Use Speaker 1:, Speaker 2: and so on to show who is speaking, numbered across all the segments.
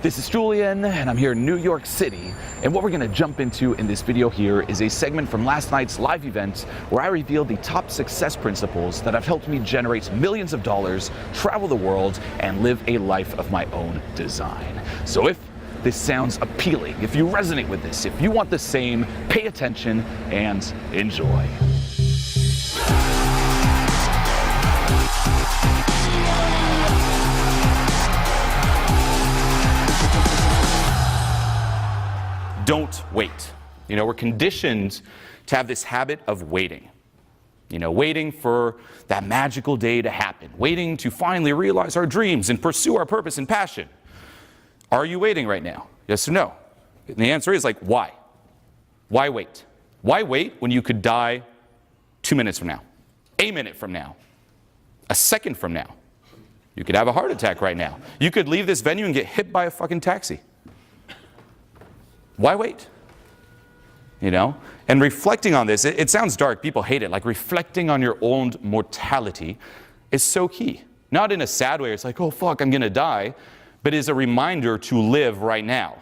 Speaker 1: This is Julien, and I'm here in New York City, and what we're going to jump into in this video here is a segment from last night's live event where I revealed the top success principles that have helped me generate millions of dollars, travel the world, and live a life of my own design. So if this sounds appealing, if you resonate with this, if you want the same, pay attention and enjoy. Don't wait. We're conditioned to have this habit of waiting. Waiting for that magical day to happen, waiting to finally realize our dreams and pursue our purpose and passion. Are you waiting right now? Yes or no? And the answer is why? Why wait? Why wait when you could die 2 minutes from now, a minute from now, a second from now? You could have a heart attack right now. You could leave this venue and get hit by a fucking taxi. Why wait? And reflecting on this, it sounds dark, people hate it, reflecting on your own mortality is so key. Not in a sad way, it's oh fuck, I'm gonna die, but is a reminder to live right now.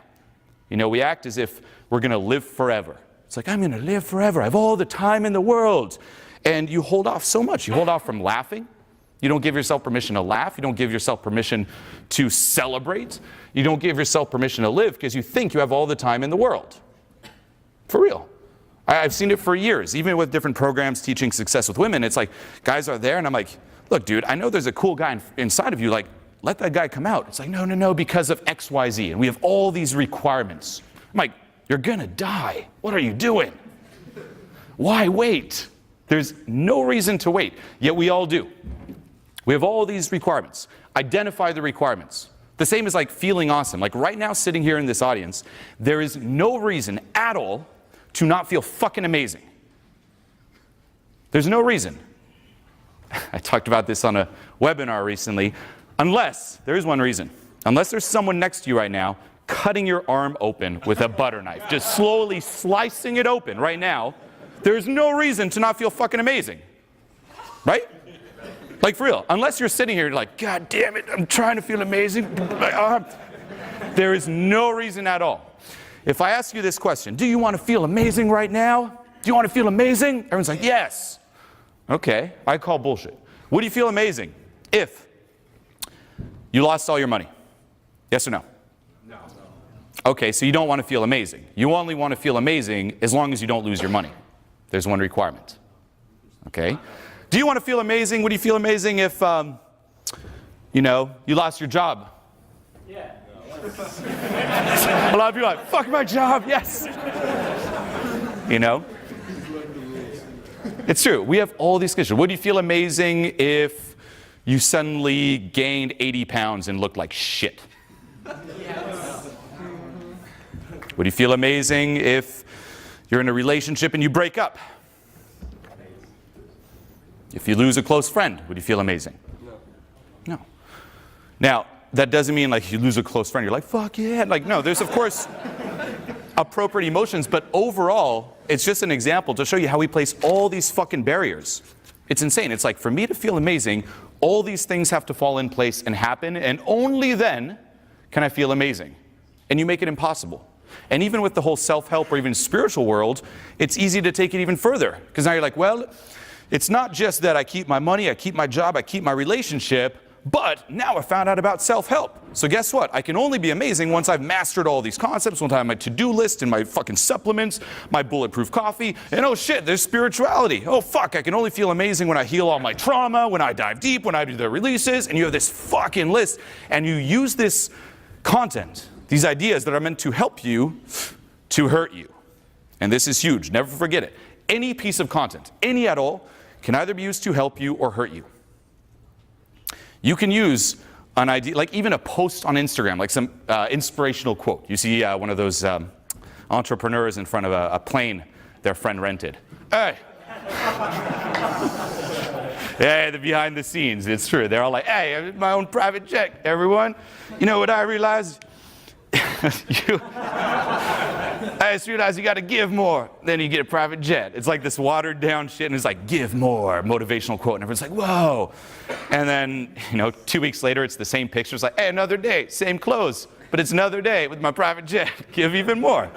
Speaker 1: We act as if we're gonna live forever. It's I'm gonna live forever, I have all the time in the world. And you hold off so much, you hold off from laughing. You don't give yourself permission to laugh. You don't give yourself permission to celebrate. You don't give yourself permission to live because you think you have all the time in the world. For real. I've seen it for years, even with different programs teaching success with women. It's guys are there and I'm look, dude, I know there's a cool guy inside of you. Let that guy come out. It's no, because of X, Y, Z. And we have all these requirements. I'm you're gonna die. What are you doing? Why wait? There's no reason to wait, yet we all do. We have all these requirements. Identify the requirements. The same as feeling awesome. Right now, sitting here in this audience, there is no reason at all to not feel fucking amazing. There's no reason. I talked about this on a webinar recently. Unless, there is one reason. Unless there's someone next to you right now cutting your arm open with a butter knife, just slowly slicing it open right now, there's no reason to not feel fucking amazing. Right? For real, unless you're sitting here, you're God damn it, I'm trying to feel amazing. There is no reason at all. If I ask you this question, do you want to feel amazing right now? Do you want to feel amazing? Everyone's yes. Okay, I call bullshit. Would you feel amazing if you lost all your money? Yes or no? No. Okay, so you don't want to feel amazing. You only want to feel amazing as long as you don't lose your money. There's one requirement. Okay? Do you want to feel amazing? Would you feel amazing if, you lost your job? Yeah. A lot of people are fuck my job, yes. It's true. We have all these conditions. Would you feel amazing if you suddenly gained 80 pounds and looked like shit? Yes. Would you feel amazing if you're in a relationship and you break up? If you lose a close friend, would you feel amazing? No. Now, that doesn't mean you lose a close friend, you're fuck yeah. No, there's of course appropriate emotions, but overall, it's just an example to show you how we place all these fucking barriers. It's insane. It's for me to feel amazing, all these things have to fall in place and happen, and only then can I feel amazing. And you make it impossible. And even with the whole self-help or even spiritual world, it's easy to take it even further. Because now you're well, it's not just that I keep my money, I keep my job, I keep my relationship, but now I found out about self-help. So guess what? I can only be amazing once I've mastered all these concepts, once I have my to-do list and my fucking supplements, my bulletproof coffee, and oh shit, there's spirituality. Oh fuck, I can only feel amazing when I heal all my trauma, when I dive deep, when I do the releases, and you have this fucking list, and you use this content, these ideas that are meant to help you, to hurt you. And this is huge, never forget it. Any piece of content, any at all, can either be used to help you or hurt you. You can use an idea, even a post on Instagram, some inspirational quote. You see one of those entrepreneurs in front of a plane their friend rented. Hey! Yeah, the behind the scenes, it's true. They're all hey, I have my own private jet, everyone. You know what I realized? I just realized you got to give more. Then you get a private jet. It's this watered down shit, and it's give more, motivational quote, and everyone's whoa. And then, 2 weeks later, it's the same picture. It's hey, another day, same clothes. but it's another day with my private jet. Give even more.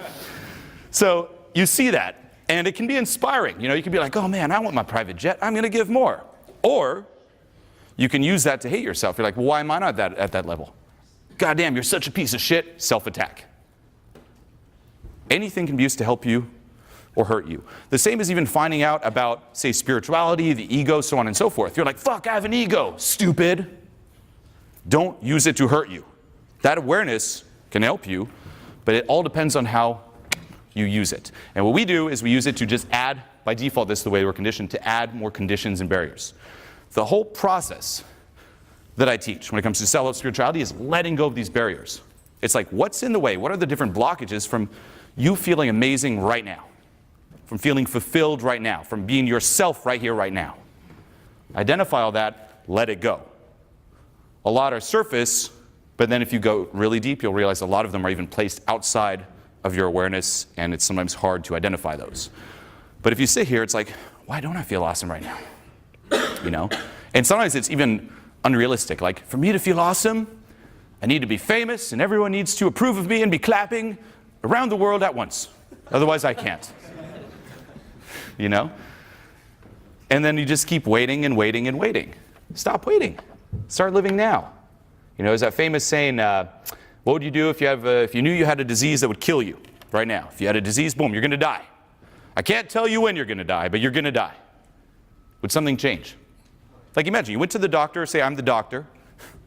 Speaker 1: So you see that, and it can be inspiring. You know, you can be like, oh man, I want my private jet. I'm going to give more. Or you can use that to hate yourself. You're like, well, why am I not at that level? God damn, you're such a piece of shit. Self-attack. Anything can be used to help you or hurt you. The same as even finding out about, say, spirituality, the ego, so on and so forth. You're like, fuck, I have an ego. Stupid. Don't use it to hurt you. That awareness can help you, but it all depends on how you use it. And what we do is we use it to just add, by default, this is the way we're conditioned, to add more conditions and barriers. The whole process that I teach when it comes to self-love spirituality is letting go of these barriers. It's like, what's in the way? What are the different blockages from you feeling amazing right now? From feeling fulfilled right now? From being yourself right here, right now? Identify all that, let it go. A lot are surface, but then if you go really deep, you'll realize a lot of them are even placed outside of your awareness, and it's sometimes hard to identify those. But if you sit here, it's like, why don't I feel awesome right now? You know? And sometimes it's even unrealistic. Like, for me to feel awesome, I need to be famous, and everyone needs to approve of me and be clapping around the world at once. Otherwise, I can't. You know? And then you just keep waiting and waiting and waiting. Stop waiting. Start living now. You know, there's that famous saying, what would you do if you knew you had a disease that would kill you right now? If you had a disease, boom, you're going to die. I can't tell you when you're going to die, but you're going to die. Would something change? Like, imagine you went to the doctor, say, I'm the doctor,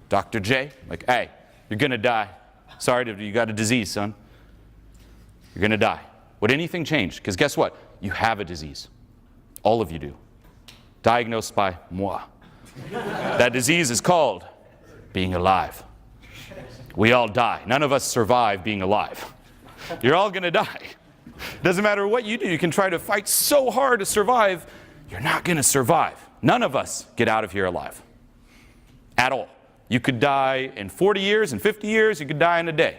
Speaker 1: Dr. J, like, hey, you're going to die. Sorry, you got a disease, son. You're going to die. Would anything change? Because guess what? You have a disease. All of you do. Diagnosed by moi. That disease is called being alive. We all die. None of us survive being alive. You're all going to die. Doesn't matter what you do. You can try to fight so hard to survive. You're not going to survive. None of us get out of here alive. At all. You could die in 40 years, in 50 years. You could die in a day.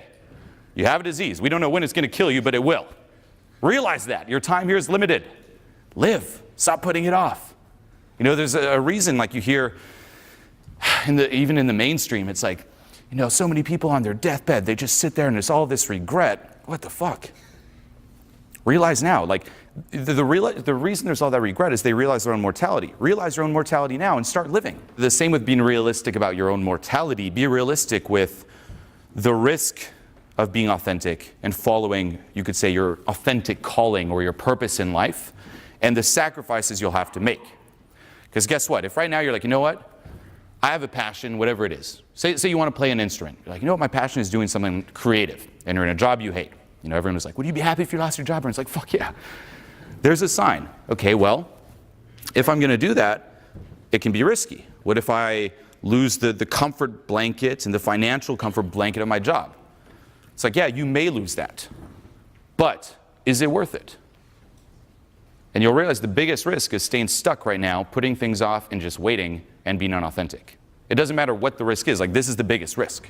Speaker 1: You have a disease. We don't know when it's going to kill you, but it will. Realize that. Your time here is limited. Live. Stop putting it off. You know, there's a reason, like you hear, even in the mainstream, it's like, you know, so many people on their deathbed, they just sit there and there's all this regret. What the fuck? Realize now, like, the reason there's all that regret is they realize their own mortality. Realize your own mortality now and start living. The same with being realistic about your own mortality. Be realistic with the risk of being authentic and following, you could say, your authentic calling or your purpose in life, and the sacrifices you'll have to make. Because guess what? If right now you're like, you know what? I have a passion, whatever it is. Say you want to play an instrument. You're like, you know what? My passion is doing something creative, and you're in a job you hate. You know, everyone was like, would you be happy if you lost your job? And it's like, fuck yeah. There's a sign. Okay, well, if I'm going to do that, it can be risky. What if I lose the comfort blanket and the financial comfort blanket of my job? It's like, yeah, you may lose that. But is it worth it? And you'll realize the biggest risk is staying stuck right now, putting things off and just waiting and being unauthentic. It doesn't matter what the risk is. Like, this is the biggest risk.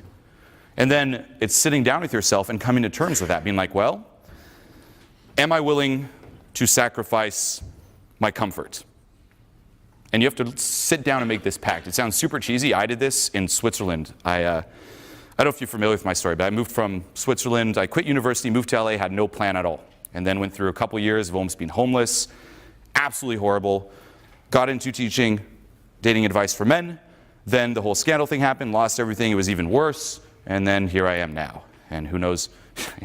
Speaker 1: And then it's sitting down with yourself and coming to terms with that, being like, well, am I willing to sacrifice my comfort? And you have to sit down and make this pact. It sounds super cheesy. I did this in Switzerland. I don't know if you're familiar with my story, but I moved from Switzerland. I quit university, moved to LA, had no plan at all. And then went through a couple years of almost being homeless. Absolutely horrible. Got into teaching dating advice for men. Then the whole scandal thing happened, lost everything. It was even worse. And then here I am now. And who knows,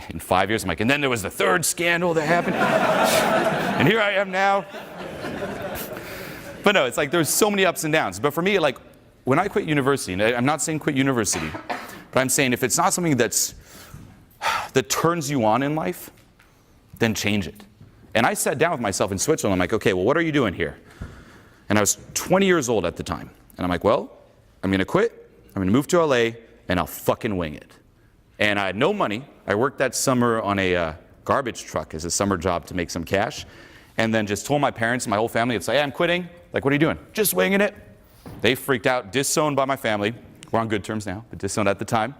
Speaker 1: in 5 years, I'm like, and then there was the third scandal that happened. And here I am now. But no, it's like there's so many ups and downs. But for me, like, when I quit university, and I'm not saying quit university, but I'm saying if it's not something that turns you on in life, then change it. And I sat down with myself in Switzerland. I'm like, okay, well, what are you doing here? And I was 20 years old at the time. And I'm like, well, I'm going to quit. I'm going to move to LA, and I'll fucking wing it. And I had no money. I worked that summer on a garbage truck as a summer job to make some cash. And then just told my parents and my whole family, it's like, hey, I'm quitting. Like, what are you doing? Just winging it. They freaked out, disowned by my family. We're on good terms now, but disowned at the time.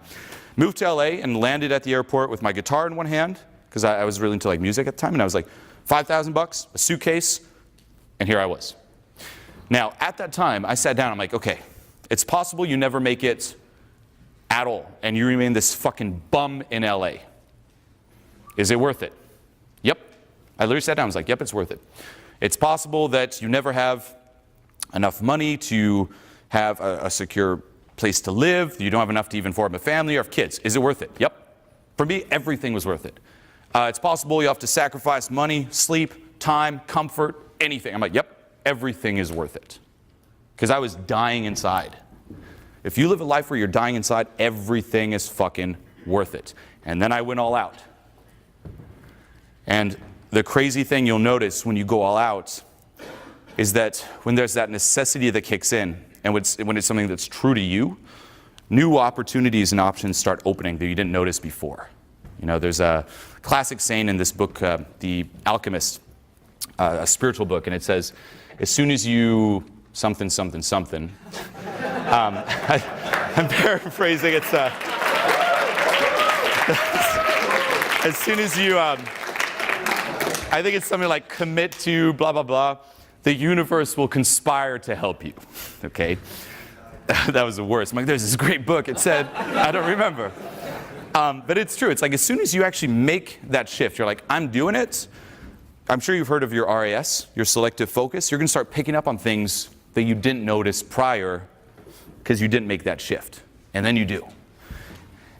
Speaker 1: Moved to LA and landed at the airport with my guitar in one hand, because I was really into like music at the time, and I was like, $5,000, a suitcase, and here I was. Now, at that time, I sat down, I'm like, okay, it's possible you never make it at all, and you remain this fucking bum in LA. Is it worth it? Yep. I literally sat down and was like, yep, it's worth it. It's possible that you never have enough money to have a secure place to live. You don't have enough to even form a family or have kids. Is it worth it? Yep. For me, everything was worth it. It's possible you have to sacrifice money, sleep, time, comfort, anything. I'm like, yep, everything is worth it. Because I was dying inside. If you live a life where you're dying inside, everything is fucking worth it. And then I went all out. And the crazy thing you'll notice when you go all out is that when there's that necessity that kicks in, and when it's something that's true to you, new opportunities and options start opening that you didn't notice before. You know, there's a classic saying in this book, The Alchemist, a spiritual book, and it says, as soon as you something, something, something, I'm paraphrasing, it's as soon as you, I think it's something like commit to blah, blah, blah, the universe will conspire to help you, okay? That was the worst. I'm like, there's this great book. It said, I don't remember. But it's true. It's like as soon as you actually make that shift, you're like, I'm doing it. I'm sure you've heard of your RAS, your selective focus. You're going to start picking up on things that you didn't notice prior because you didn't make that shift. And then you do.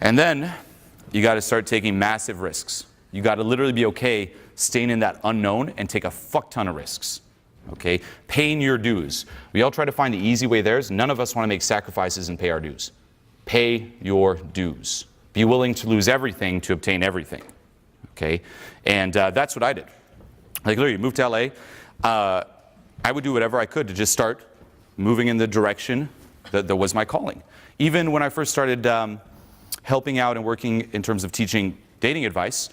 Speaker 1: And then you got to start taking massive risks. You got to literally be okay staying in that unknown and take a fuck ton of risks. Okay? Paying your dues. We all try to find the easy way there. None of us want to make sacrifices and pay our dues. Pay your dues. Be willing to lose everything to obtain everything. Okay? And that's what I did. Like literally, moved to LA. I would do whatever I could to just start moving in the direction that was my calling. Even when I first started helping out and working in terms of teaching dating advice,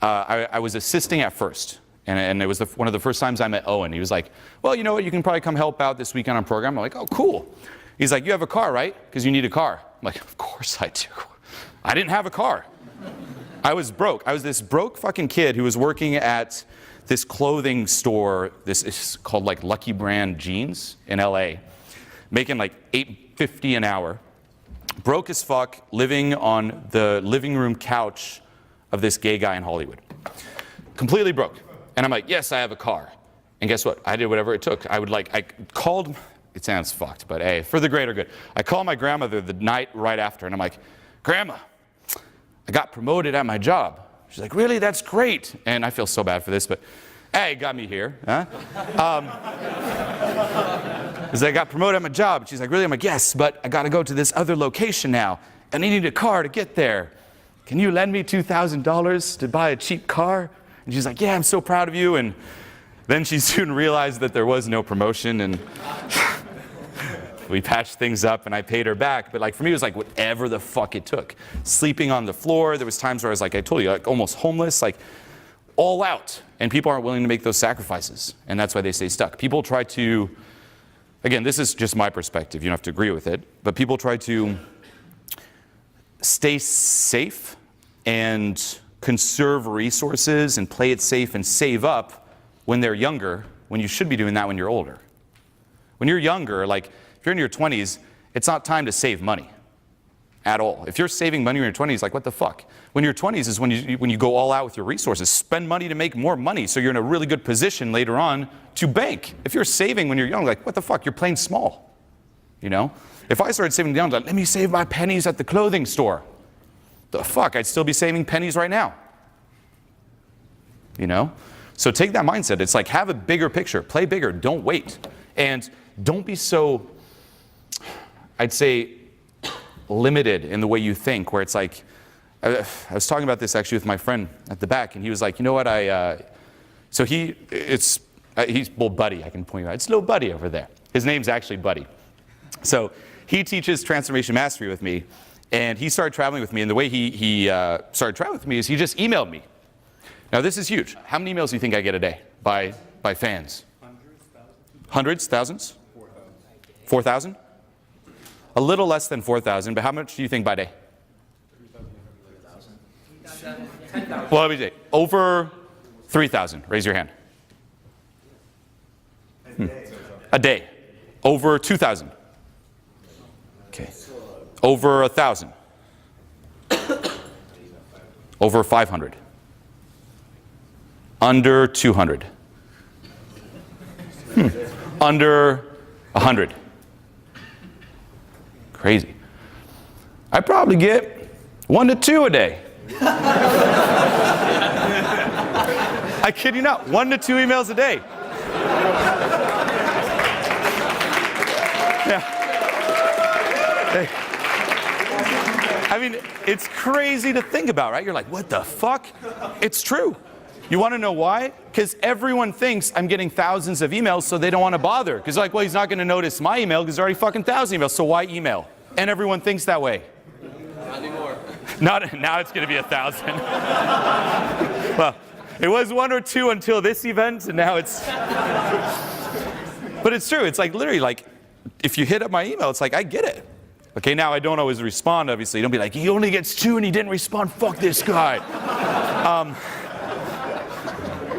Speaker 1: I was assisting at first. And it was one of the first times I met Owen. He was like, well, you know what, you can probably come help out this weekend on program. I'm like, oh, cool. He's like, you have a car, right? Because you need a car. I'm like, of course I do. I didn't have a car. I was broke. I was this broke fucking kid who was working at this clothing store. This is called like Lucky Brand Jeans in LA, making like $8.50 an hour. Broke as fuck, living on the living room couch of this gay guy in Hollywood. Completely broke. And I'm like, yes, I have a car. And guess what? I did whatever it took. I called, it sounds fucked, but hey, for the greater good. I called my grandmother the night right after, and I'm like, Grandma, I got promoted at my job. She's like, really? That's great. And I feel so bad for this, but hey, got me here. Huh? Because I got promoted at my job. She's like, really? I'm like, yes, but I got to go to this other location now, and I need a car to get there. Can you lend me $2,000 to buy a cheap car? And she's like, yeah, I'm so proud of you. And then she soon realized that there was no promotion, and we patched things up, and I paid her back. But like for me, it was like whatever the fuck it took. Sleeping on the floor. There was times where I was like, I told you, like almost homeless, like all out. And people aren't willing to make those sacrifices. And that's why they stay stuck. People try to, again, this is just my perspective. You don't have to agree with it. But people try to stay safe and conserve resources and play it safe and save up when they're younger, when you should be doing that when you're older. When you're younger, like if you're in your 20s, it's not time to save money at all. If you're saving money in your 20s, like what the fuck? When you're 20s is when you go all out with your resources. Spend money to make more money so you're in a really good position later on to bank. If you're saving when you're young, like what the fuck? You're playing small, you know? If I started saving down, like let me save my pennies at the clothing store. The fuck, I'd still be saving pennies right now. You know? So take that mindset. It's like have a bigger picture. Play bigger. Don't wait. And don't be so, I'd say, limited in the way you think, where it's like, I was talking about this actually with my friend at the back, and he was like, you know what, he's little Buddy, I can point you out. It's little Buddy over there. His name's actually Buddy. So he teaches Transformation Mastery with me, and he started traveling with me, and the way he started traveling with me is he just emailed me. Now this is huge. How many emails do you think I get a day by fans? Hundreds, thousands? 4,000? A little less than 4,000, but how much do you think by day? 10,000. Well, let me say, over 3,000. Raise your hand. A day. Over 2,000. Okay. Over 1,000. Over 500. Under 200. Under 100. Crazy. I probably get 1 to 2 a day. I kid you not, 1 to 2 emails a day. Yeah. Hey. I mean, it's crazy to think about, right? You're like, what the fuck? It's true. You want to know why? Because everyone thinks I'm getting thousands of emails, so they don't want to bother. Because like, well, he's not going to notice my email because there's already fucking 1,000 emails, so why email? And everyone thinks that way.
Speaker 2: Not anymore.
Speaker 1: Now it's going to be 1,000. Well, it was 1 or 2 until this event, and now it's... But it's true. It's like literally like, if you hit up my email, it's like, I get it. Okay, now I don't always respond, obviously. Don't be like, he only gets 2 and he didn't respond. Fuck this guy.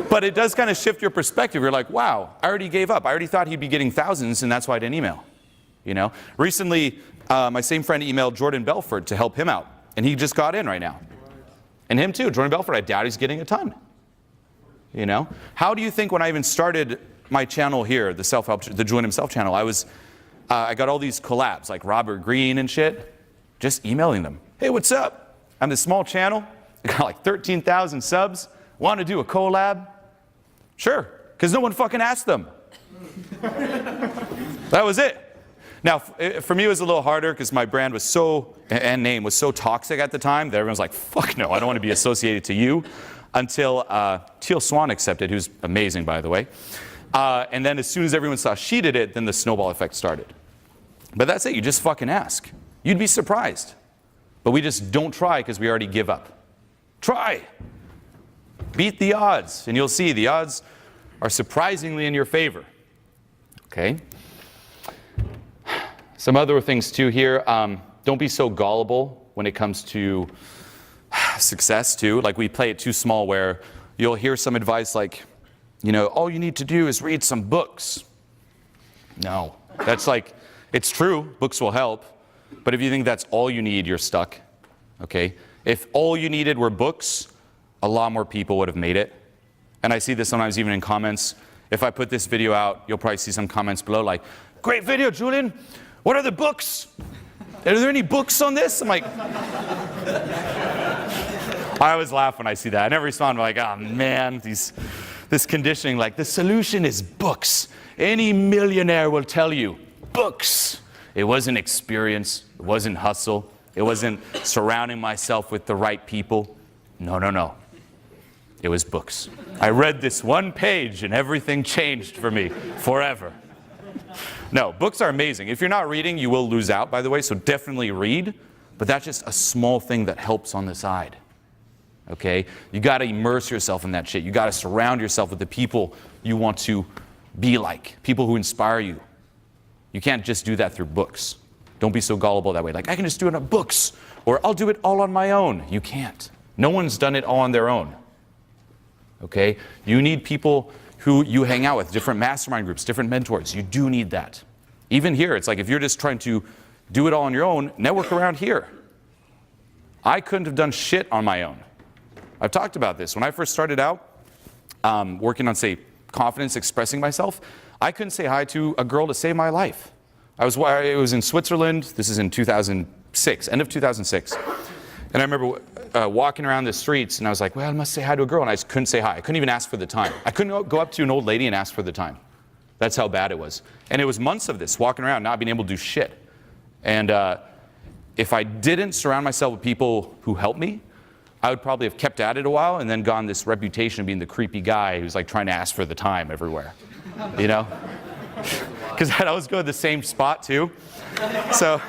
Speaker 1: But it does kind of shift your perspective. You're like, wow, I already gave up. I already thought he'd be getting thousands, and that's why I didn't email. You know? Recently, my same friend emailed Jordan Belfort to help him out. And he just got in right now. And him too. Jordan Belfort, I doubt he's getting a ton. You know? How do you think when I even started my channel here, the self-help, the Julien himself channel, I got all these collabs like Robert Greene and shit, just emailing them. Hey, what's up? I'm this small channel. I got like 13,000 subs. Want to do a collab? Sure, because no one fucking asked them. That was it. Now, for me, it was a little harder because my brand was so, and name was so toxic at the time that everyone was like, fuck no, I don't want to be associated to you. Until Teal Swan accepted, who's amazing, by the way. And then as soon as everyone saw she did it, then the snowball effect started. But that's it, you just fucking ask. You'd be surprised. But we just don't try because we already give up. Try. Beat the odds, and you'll see the odds are surprisingly in your favor. Okay? Some other things too here. Don't be so gullible when it comes to success too. Like we play it too small where you'll hear some advice like, you know, all you need to do is read some books. No, that's like, it's true, books will help. But if you think that's all you need, you're stuck. Okay? If all you needed were books, a lot more people would have made it. And I see this sometimes even in comments. If I put this video out, you'll probably see some comments below like, great video, Julien. What are the books? Are there any books on this? I'm like, I always laugh when I see that. I never respond. I'm like, oh man, this conditioning, like the solution is books. Any millionaire will tell you, books. It wasn't experience. It wasn't hustle. It wasn't surrounding myself with the right people. No, no, no. It was books. I read this one page and everything changed for me forever. No, books are amazing. If you're not reading, you will lose out, by the way, so definitely read. But that's just a small thing that helps on the side. Okay? You got to immerse yourself in that shit. You got to surround yourself with the people you want to be like, people who inspire you. You can't just do that through books. Don't be so gullible that way. Like, I can just do it on books, or I'll do it all on my own. You can't. No one's done it all on their own. Okay? You need people who you hang out with, different mastermind groups, different mentors. You do need that. Even here, it's like if you're just trying to do it all on your own, network around here. I couldn't have done shit on my own. I've talked about this. When I first started out working on, say, confidence, expressing myself, I couldn't say hi to a girl to save my life. It was in Switzerland. This is in 2006, end of 2006. And I remember walking around the streets, and I was like, well, I must say hi to a girl, and I just couldn't say hi. I couldn't even ask for the time. I couldn't go up to an old lady and ask for the time. That's how bad it was. And it was months of this, walking around, not being able to do shit. And if I didn't surround myself with people who helped me, I would probably have kept at it a while and then gone this reputation of being the creepy guy who's like trying to ask for the time everywhere. You know? Because I'd always go to the same spot too. So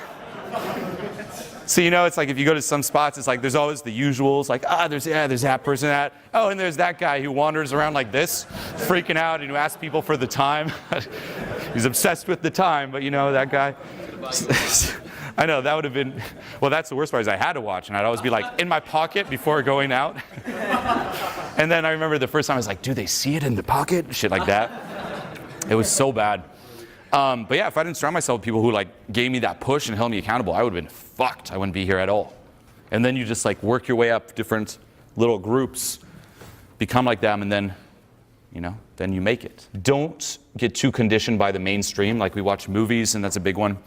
Speaker 1: you know, it's like if you go to some spots, it's like there's always the usuals, like, there's that person, that. Oh, and there's that guy who wanders around like this, freaking out, and who asks people for the time. He's obsessed with the time, but you know, that guy. I know, that would have been, well, that's the worst part is I had to watch, and I'd always be like in my pocket before going out. And then I remember the first time I was like, do they see it in the pocket? Shit like that. It was so bad. But yeah, if I didn't surround myself with people who like gave me that push and held me accountable, I would have been fucked. I wouldn't be here at all. And then you just like work your way up different little groups, become like them, and then, then you make it. Don't get too conditioned by the mainstream. Like we watch movies, and that's a big one.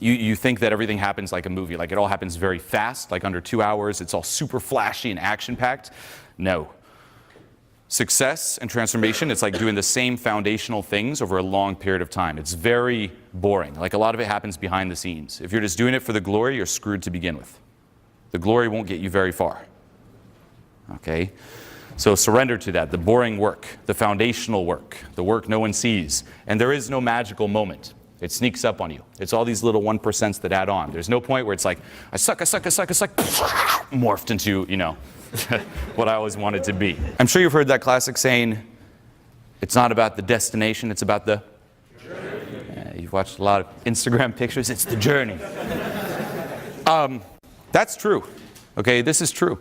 Speaker 1: You think that everything happens like a movie, like it all happens very fast, like under 2 hours, it's all super flashy and action-packed. No. Success and transformation, it's like doing the same foundational things over a long period of time. It's very boring. Like a lot of it happens behind the scenes. If you're just doing it for the glory, you're screwed to begin with. The glory won't get you very far. Okay? So surrender to that, the boring work, the foundational work, the work no one sees. And there is no magical moment. It sneaks up on you. It's all these little 1% that add on. There's no point where it's like, I suck, morphed into, what I always wanted to be. I'm sure you've heard that classic saying, it's not about the destination, it's about the journey. You've watched a lot of Instagram pictures, it's the journey. That's true. Okay, this is true.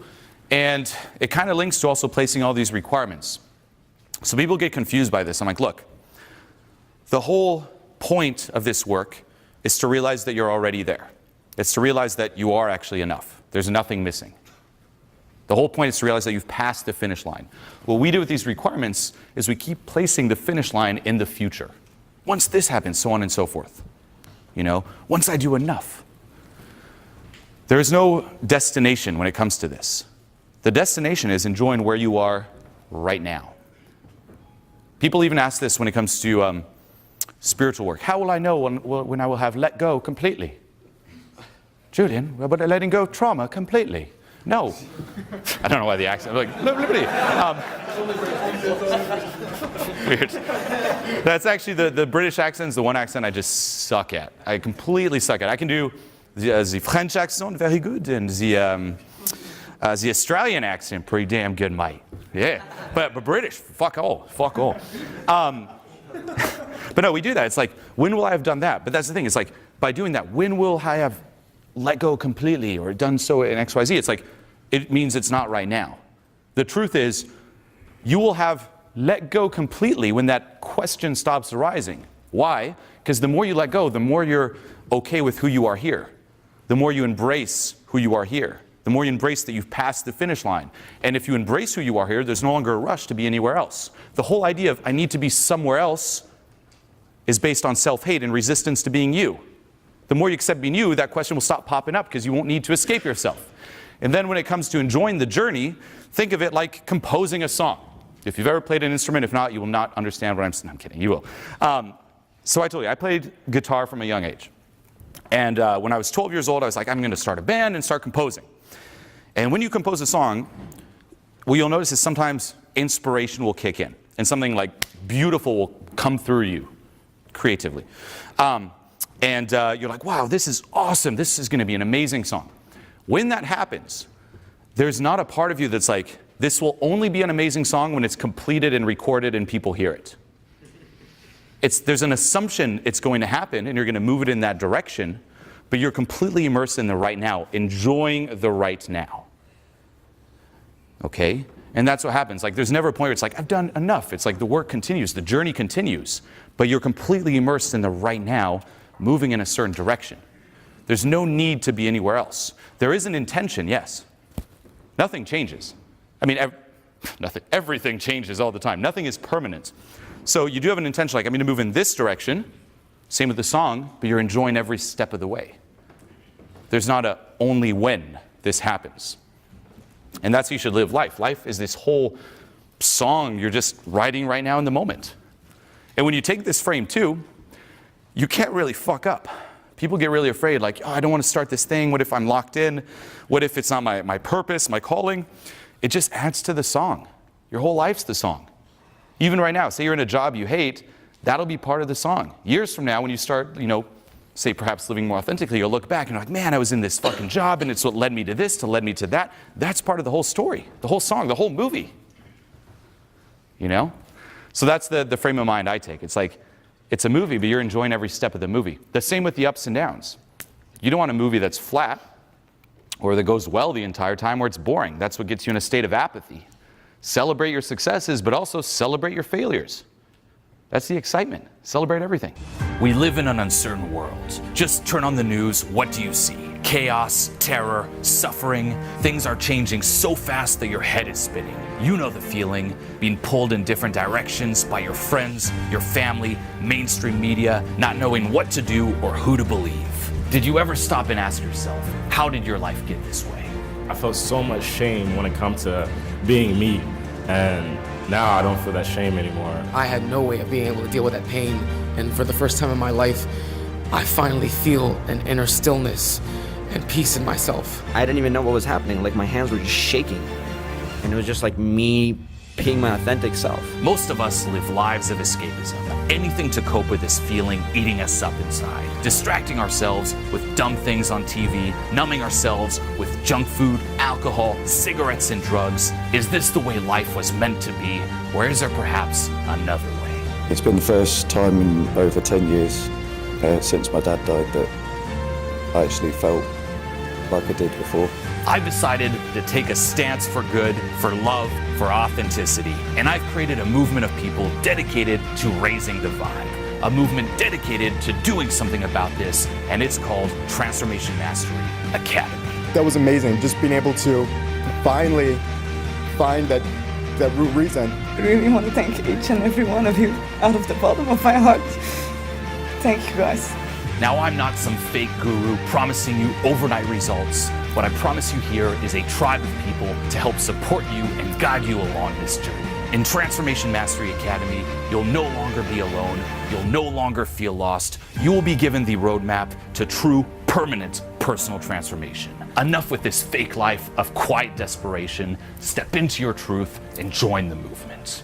Speaker 1: And it kind of links to also placing all these requirements. So people get confused by this. I'm like, look, the whole point of this work is to realize that you're already there. It's to realize that you are actually enough. There's nothing missing. The whole point is to realize that you've passed the finish line. What we do with these requirements is we keep placing the finish line in the future. Once this happens, so on and so forth. Once I do enough. There is no destination when it comes to this. The destination is enjoying where you are right now. People even ask this when it comes to spiritual work. How will I know when I will have let go completely? Julien, but letting go of trauma completely. No. I don't know why the accent. Like, weird. That's actually the British accent is the one accent I just suck at. I completely suck at. I can do the French accent very good, and the Australian accent pretty damn good, mate. Yeah. But British, fuck all. But no, we do that. It's like, when will I have done that? But that's the thing. It's like, by doing that, when will I have let go completely or done so in XYZ? It's like, it means it's not right now. The truth is, you will have let go completely when that question stops arising. Why? Because the more you let go, the more you're okay with who you are here. The more you embrace who you are here. The more you embrace that you've passed the finish line. And if you embrace who you are here, there's no longer a rush to be anywhere else. The whole idea of I need to be somewhere else is based on self-hate and resistance to being you. The more you accept being you, that question will stop popping up because you won't need to escape yourself. And then when it comes to enjoying the journey, think of it like composing a song. If you've ever played an instrument, if not, you will not understand what I'm saying. I'm kidding, you will. So I told you, I played guitar from a young age. And when I was 12 years old, I was like, I'm going to start a band and start composing. And when you compose a song, what you'll notice is sometimes inspiration will kick in. And something like beautiful will come through you creatively. And you're like, wow, this is awesome. This is going to be an amazing song. When that happens, there's not a part of you that's like, this will only be an amazing song when it's completed and recorded and people hear it. There's an assumption it's going to happen and you're going to move it in that direction, but you're completely immersed in the right now, enjoying the right now. Okay? And that's what happens. Like, there's never a point where it's like, I've done enough. It's like the work continues, the journey continues, but you're completely immersed in the right now, moving in a certain direction. There's no need to be anywhere else. There is an intention, yes. Nothing changes. I mean, everything changes all the time. Nothing is permanent. So you do have an intention, like, I'm going to move in this direction. Same with the song, but you're enjoying every step of the way. There's not a only when this happens. And that's how you should live life. Life is this whole song you're just writing right now in the moment. And when you take this frame too, you can't really fuck up. People get really afraid, like, oh, I don't want to start this thing. What if I'm locked in? What if it's not my purpose, my calling? It just adds to the song. Your whole life's the song. Even right now, say you're in a job you hate, that'll be part of the song. Years from now, when you start, say perhaps living more authentically, you'll look back and you're like, man, I was in this fucking job and it's what led me to this, to led me to that. That's part of the whole story, the whole song, the whole movie. So that's the frame of mind I take. It's like, it's a movie, but you're enjoying every step of the movie. The same with the ups and downs. You don't want a movie that's flat or that goes well the entire time where it's boring. That's what gets you in a state of apathy. Celebrate your successes, but also celebrate your failures. That's the excitement. Celebrate everything. We live in an uncertain world. Just turn on the news. What do you see? Chaos, terror, suffering. Things are changing so fast that your head is spinning. You know the feeling, being pulled in different directions by your friends, your family, mainstream media, not knowing what to do or who to believe. Did you ever stop and ask yourself, how did your life get this way?
Speaker 2: I felt so much shame when it comes to being me, and now I don't feel that shame anymore.
Speaker 3: I had no way of being able to deal with that pain, and for the first time in my life, I finally feel an inner stillness and peace in myself.
Speaker 4: I didn't even know what was happening. Like, my hands were just shaking. And it was just like me being my authentic self.
Speaker 1: Most of us live lives of escapism. Anything to cope with this feeling eating us up inside. Distracting ourselves with dumb things on TV, numbing ourselves with junk food, alcohol, cigarettes, and drugs. Is this the way life was meant to be, or is there perhaps another way?
Speaker 5: It's been the first time in over 10 years since my dad died that I actually felt like I did before.
Speaker 1: I've decided to take a stance for good, for love, for authenticity. And I've created a movement of people dedicated to raising the vibe. A movement dedicated to doing something about this, and it's called Transformation Mastery Academy.
Speaker 6: That was amazing, just being able to finally find that root reason.
Speaker 7: I really want to thank each and every one of you out of the bottom of my heart. Thank you, guys.
Speaker 1: Now, I'm not some fake guru promising you overnight results. What I promise you here is a tribe of people to help support you and guide you along this journey. In Transformation Mastery Academy, you'll no longer be alone. You'll no longer feel lost. You will be given the roadmap to true, permanent personal transformation. Enough with this fake life of quiet desperation. Step into your truth and join the movement.